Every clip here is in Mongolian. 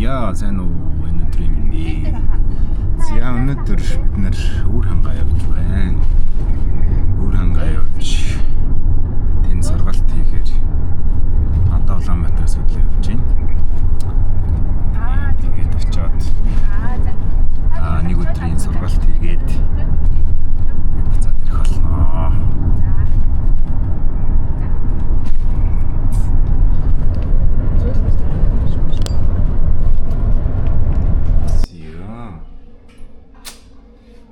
Яа, сайн уу энэ өдрийн мэндийг. За өнөөдөр бид нэр өвөр хангаа явж байна. Өвөр хангаа явж тэн сургалт хийхээр одоо Улаанбаатараас хөдлөө явж байна. Тэгээд очиод нэг өдрийн сургалт хийгээд буцаад ирэх болно.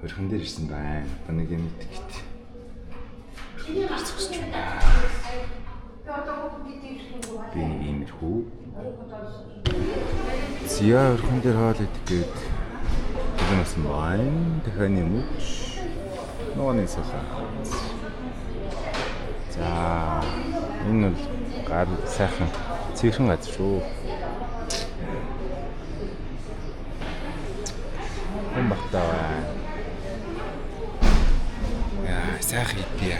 Өрхөн дээр ирсэн байна. Одоо нэг юм итгэт. Би нэг иймэрхүү. Зя өрхөн дээр хоол идэхэд бас байна. Дахианы мөч. Нууны салаа. За энэ бол гар сайхан цэвэрхэн газар шүү. Хэн багтаа байна. Сайхан идэ.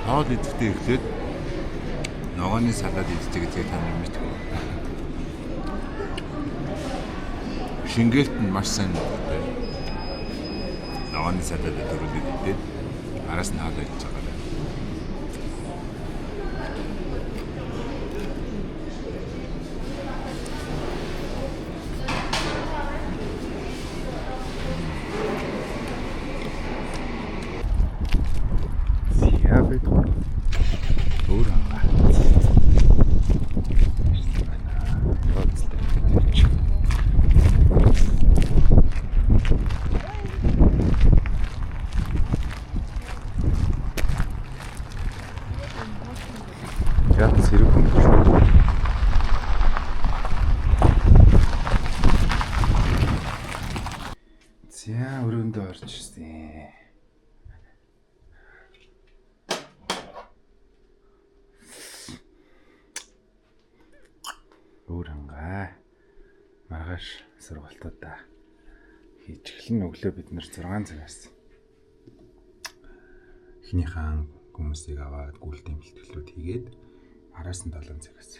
Хоол идэхдээ эхлээд ногооны салаад иддэг гэдгийг та нар мэдгүй. Шингээлт нь маш сайн байна. Ногооны салаад дөрөвдөд идээд араас нь хаалаа идэж байгаа. За өрөөндөө орж ирсэн. Өвөр хангаа маргааш сургалтуудаа хийж эхлэн өглөө бид нэр 6 цагаас эхний хаан хүмүүсийг аваад гүйлтийн бэлтгэлүүд хийгээд араас нь 7 цагаас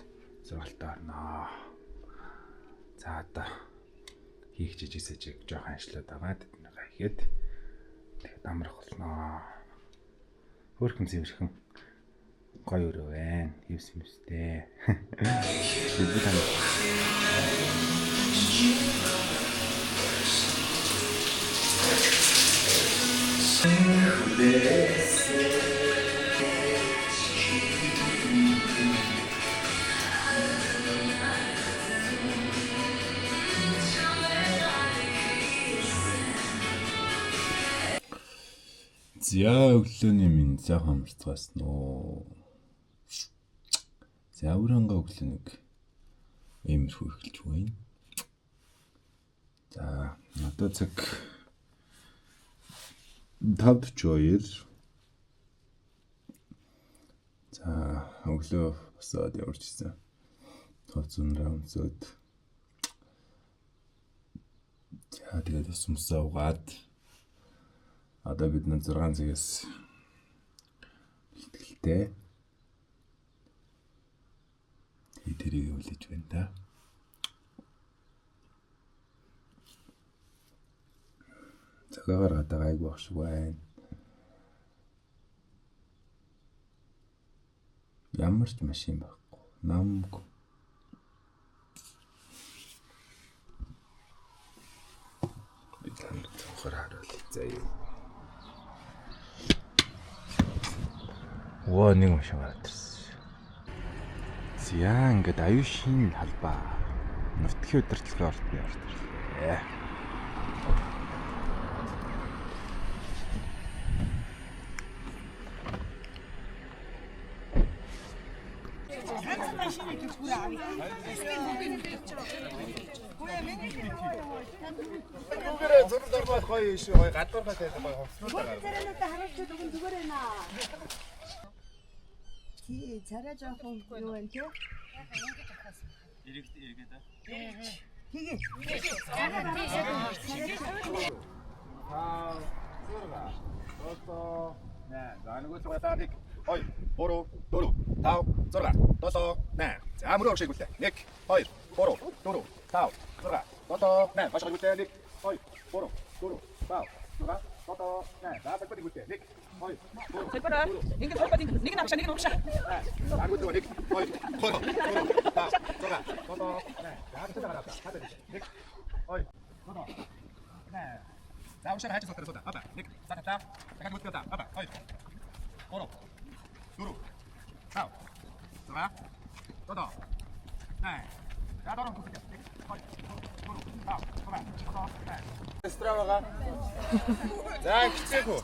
сургалтаа орноо. За одоо хийх жижигсэж жоохон ажиллаад байгаа. Тэднийг хийгээд тэгээд амрах болноо. Хөөрхөн зэвэрхэн гоё өрөө байна. Хевс мэстэй. Бид тань. За өглөөний минь сайхан амарцгаас нөө. За өвөр хангаа өглөө нэг иймэрхүү эхэлж байна. За одоо цаг 5:42. За өглөө босоод явж ирсэн. Тоцонроо өмсөд. За тэгээд ус мөсөө угаад одоо бид 6 цагаас бэлтгэлтэй тэрийг үлээж байна да. Цагаагаар гадаа гайгүй ах шиг байна. Ямар ч машин байхгүй. Намгүй. Би танд цонхоор харуул. За юу. Оо нэг машин гараад ирсэн. Зя ингээд аюушийн халбаа. Нутгийн удирдлагын ордны орд ирлээ. Бүгээрээ зураг дармаад гоё ийш гоё гадуурхаа тавьдаг гоё хувцлуулаа гаргав. Царайнуудаа харуулчаад өгөн зүгээр байна. Тий, царай жоохон юу вэ те? За нөгөө л гадаад 1 2 3 4 5 6 7 8. За мөрөө шигүүлээ. 1 2 3 4 5 6 7 8. Башаа гүйлээ. 1 2 3 4 5 6 7 8. За бакбад гүйлээ. 1 2 3 Separa. Ingin apa tinggal? Ingin apa? Ingin apa? 자 гүйлээ. 1 2 3 5 6 7 8. 자 찾아가라. 찾아. 1 2 7 8. 자 우샤가 하지 쏟아 쏟아. 아빠. 1 4 4. 잠깐 못 뛰었다. 아빠. 2 4 4 5 6 7 8. 자 너랑 붙을게. 1 2 3 4 5 8. 스트라바가. 자 기체고.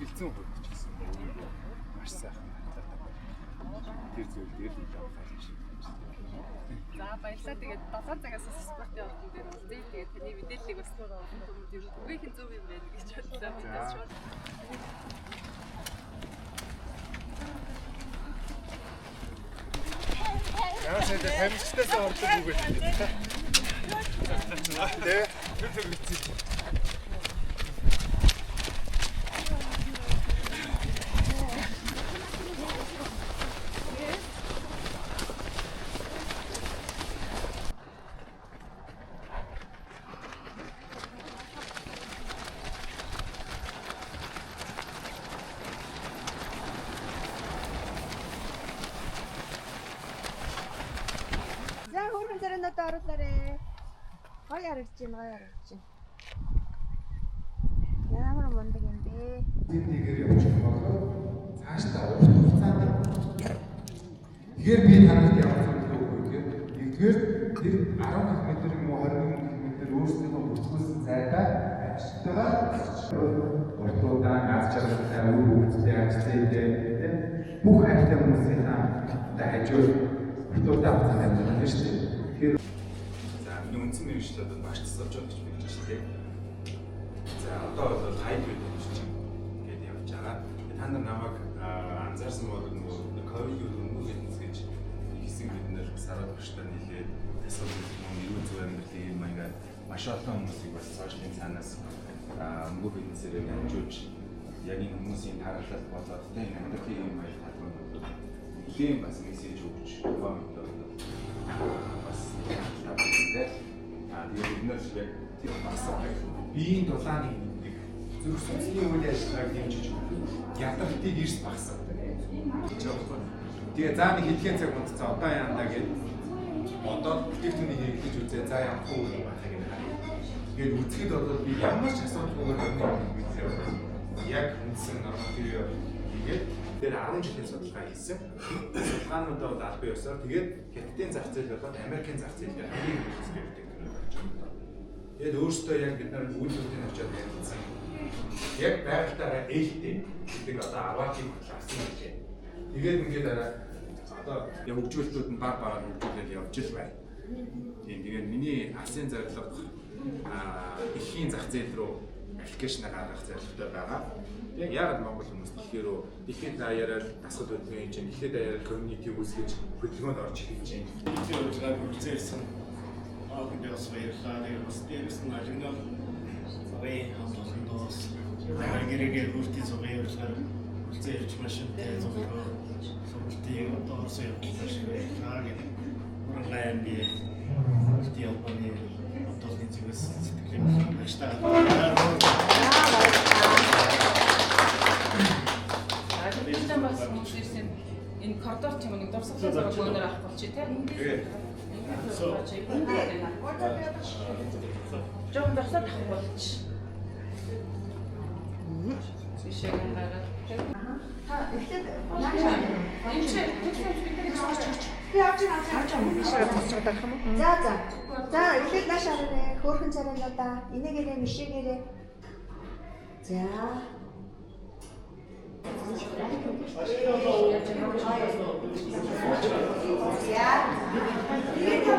Сэтгэлзэн хөгжчихсэн өөрийгөө маш сайхан тэр зүйл дээр л авах шиг. За баярлалаа. Тэгээд 7 цагаас спорт явуулсан дээр үзээ. Тэгээд таны мэдээллийг бас бүгийнхэн зөв юм байна гэж бодлоо. Бидээс шууд Яа сэдэ тамирчтайсаа ордог үг гэдэг. Тэ? Тэр үгүй. за хөргөн зэрэнүүд оруулаарэ. Гоё харагдаж байна. Ямар мундаг юм бэ? Эндийгээр явчих болоо цаашдаа урт хугацаанд тэгэхээр би танад явуулсан үгүй гэхээр нэгдүгээр тэр 10 км юм уу 20 км өөрсдөө бүртгүүлсэн цайдаа ажилтгаа уртуудаа газ чаргалтай үр хөвгтэй ажилладаг тийм бүх хайртай хүмүүсийн хажууд уртуудаа авсан юм байна шүү дээ. Тэгэхээр за миний үндсэн мэргэжлүүд бол маш тусалж байгаа гэж мэдэж байна. За одоо бол хайбрид гэж гээд явж байгаа. Та нар намайг анзаарсан бол нөгөө ковид өмнөх гэж хийсэн бид нэр сараад багштай нийлээд тасалбар нэрүү зөв амьдралын юм ингээд маш олон хүмүүсийг бас сошиалын цаанаас нөгөө бизнесээр хэмжүүлж яг энэ хүмүүсийн тараалал болоод тэ амьдралын юм баяр татвар нэлийн бас мессеж өгч коммент бас тавьдаг. Тэгээд бид нэр яг тэр бас биеийн дулааны нэг зүрх судасны үйл ажиллагааг дэмжиж ядалтыг эрс багасгадаг. Тэгээ за нэг хэлхээ цаг унтцаа одоо яандаа гэж одоо бүтээгдэхүүнийг хэрэглэж үзээ за явах уу гэх байхыг харъя. Тэгээд үзэхэд бол би ямар ч асуудалгүйгээр яг үндсэн норматив хийгээд тэр 10 жилийн судалгаа хийсэн. Судалгаануудаа бол албан ёсоор тэгээд хятадын зах зээл болоод Америкийн зах зээл дээр хамгийн их хэсгээр бүтээгдэхүүн. Тэгээд өөрөөсөө яг бид нар үйлдвэрийн очиод ярьсан. Яг байгальтайгаа ээлтэй гэдэг одоо аваатыг авсан гэж. Тэгээд ингээд одоо хөгжүүлэлтүүд нь баг багаар хөгжүүлээд явж л байна. Тэгээд миний алсын зорилго эхийн зах зээл рүү аппликейшн гаргах зорилготой байгаа. Тэгээд яг Монгол хүмүүс дэлхийд даяараа асууд хөдөлгөөний чинь дэлхийд даяараа community үүсгэж хөдөлгөөнд орж ирж байна. Бидний урьдчилгааг үргэлжлүүлсэн Аахан дэс баярлалаа. Бас дээрс нь ажигнал сарын хамтлан доос гэрээгээр хүртийн зургийн урьдчилгааг үргэлжлүүлж машинтай зургаа сургалтын одоо орсон явдлаар шиг баярлалаа гэдэг. Урангайн би хүртийн албаны одооны зүгээс сэтгэлийн баяртай. Энэ коридор ч юм нэг дурсгалын зураг өнөр авах болчих тийм. Жон дурсаад авах болчих. Бишээ гараад. Та эхлээд За, эхлээд нааш арай. Хөөрхөн царайлуудаа энэгээрээ мишигээрээ. За. За.